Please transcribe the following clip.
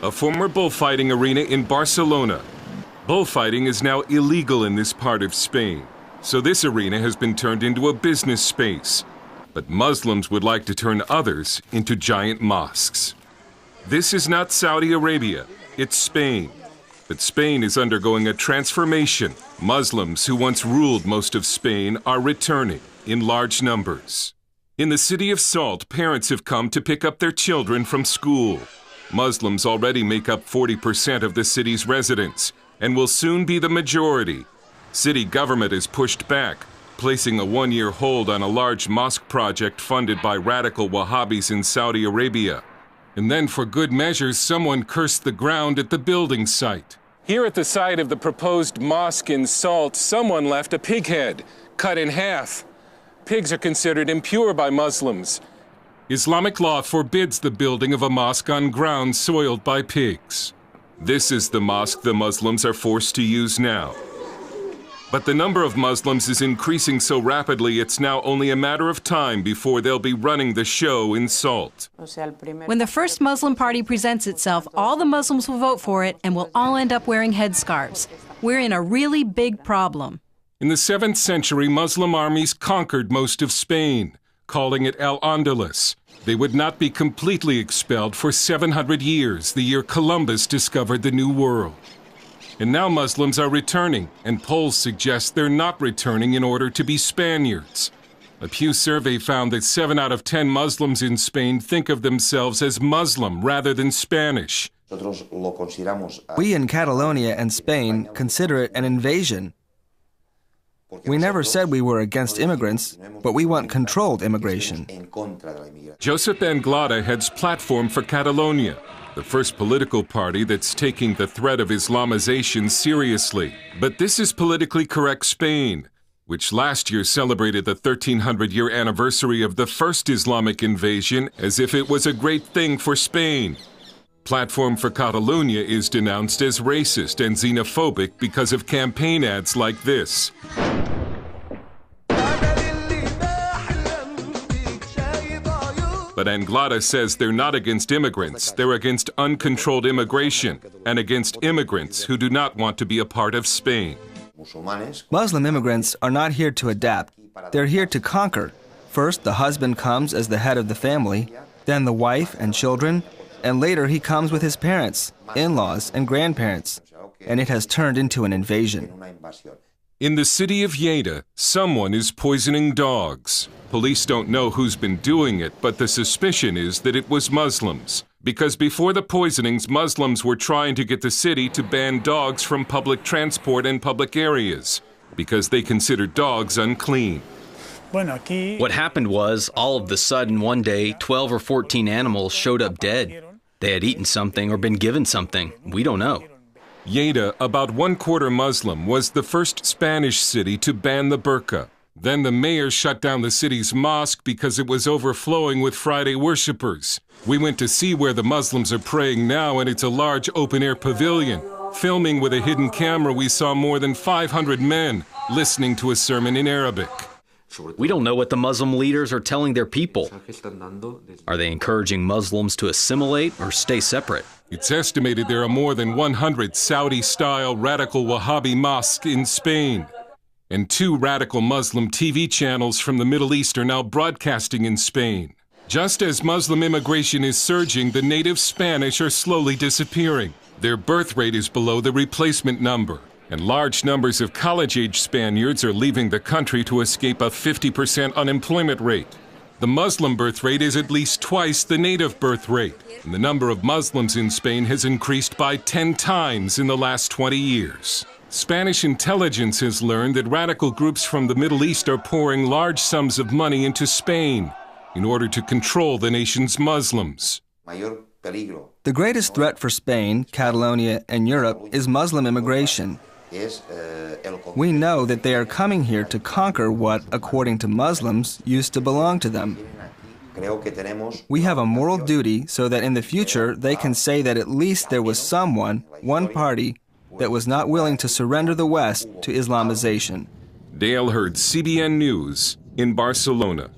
a former bullfighting arena in Barcelona. Bullfighting is now illegal in this part of Spain, so this arena has been turned into a business space. But Muslims would like to turn others into giant mosques. This is not Saudi Arabia, it's Spain. But Spain is undergoing a transformation. Muslims who once ruled most of Spain are returning in large numbers. In the city of Salt, parents have come to pick up their children from school. Muslims already make up 40% of the city's residents and will soon be the majority. City government has pushed back, placing a one-year hold on a large mosque project funded by radical Wahhabis in Saudi Arabia. And then, for good measure, someone cursed the ground at the building site. Here at the site of the proposed mosque in Salt, someone left a pig head, cut in half. Pigs are considered impure by Muslims. Islamic law forbids the building of a mosque on ground soiled by pigs. This is the mosque the Muslims are forced to use now. But the number of Muslims is increasing so rapidly it's now only a matter of time before they'll be running the show in Salt. When the first Muslim party presents itself, all the Muslims will vote for it and we'll all end up wearing headscarves. We're in a really big problem. In the 7th century, Muslim armies conquered most of Spain, calling it Al-Andalus. They would not be completely expelled for 700 years, the year Columbus discovered the New World. And now Muslims are returning, and polls suggest they're not returning in order to be Spaniards. A Pew survey found that 7 out of 10 Muslims in Spain think of themselves as Muslim rather than Spanish. We in Catalonia and Spain consider it an invasion. We never said we were against immigrants, but we want controlled immigration. Josep Anglada heads Platform for Catalonia, the first political party that's taking the threat of Islamization seriously. But this is politically correct Spain, which last year celebrated the 1300-year anniversary of the first Islamic invasion as if it was a great thing for Spain. Platform for Catalonia is denounced as racist and xenophobic because of campaign ads like this. But Anglada says they're not against immigrants, they're against uncontrolled immigration and against immigrants who do not want to be a part of Spain. Muslim immigrants are not here to adapt, they're here to conquer. First, the husband comes as the head of the family, then the wife and children, and later he comes with his parents, in-laws, and grandparents, and it has turned into an invasion. In the city of Lleida, someone is poisoning dogs. Police don't know who's been doing it, but the suspicion is that it was Muslims. Because before the poisonings, Muslims were trying to get the city to ban dogs from public transport and public areas, because they consider dogs unclean. What happened was, all of the sudden, one day, 12 or 14 animals showed up dead. They had eaten something or been given something. We don't know. Lleida, about 1/4 Muslim, was the first Spanish city to ban the burqa. Then the mayor shut down the city's mosque because it was overflowing with Friday worshippers. We went to see where the Muslims are praying now, and it's a large open-air pavilion. Filming with a hidden camera, we saw more than 500 men listening to a sermon in Arabic. We don't know what the Muslim leaders are telling their people. Are they encouraging Muslims to assimilate or stay separate? It's estimated there are more than 100 Saudi-style radical Wahhabi mosques in Spain. And 2 radical Muslim TV channels from the Middle East are now broadcasting in Spain. Just as Muslim immigration is surging, the native Spanish are slowly disappearing. Their birth rate is below the replacement number, and large numbers of college-age Spaniards are leaving the country to escape a 50% unemployment rate. The Muslim birth rate is at least twice the native birth rate, and the number of Muslims in Spain has increased by 10 times in the last 20 years. Spanish intelligence has learned that radical groups from the Middle East are pouring large sums of money into Spain in order to control the nation's Muslims. The greatest threat for Spain, Catalonia, and Europe is Muslim immigration. We know that they are coming here to conquer what, according to Muslims, used to belong to them. We have a moral duty so that in the future they can say that at least there was someone, one party, that was not willing to surrender the West to Islamization. Dale Hurd, CBN News, in Barcelona.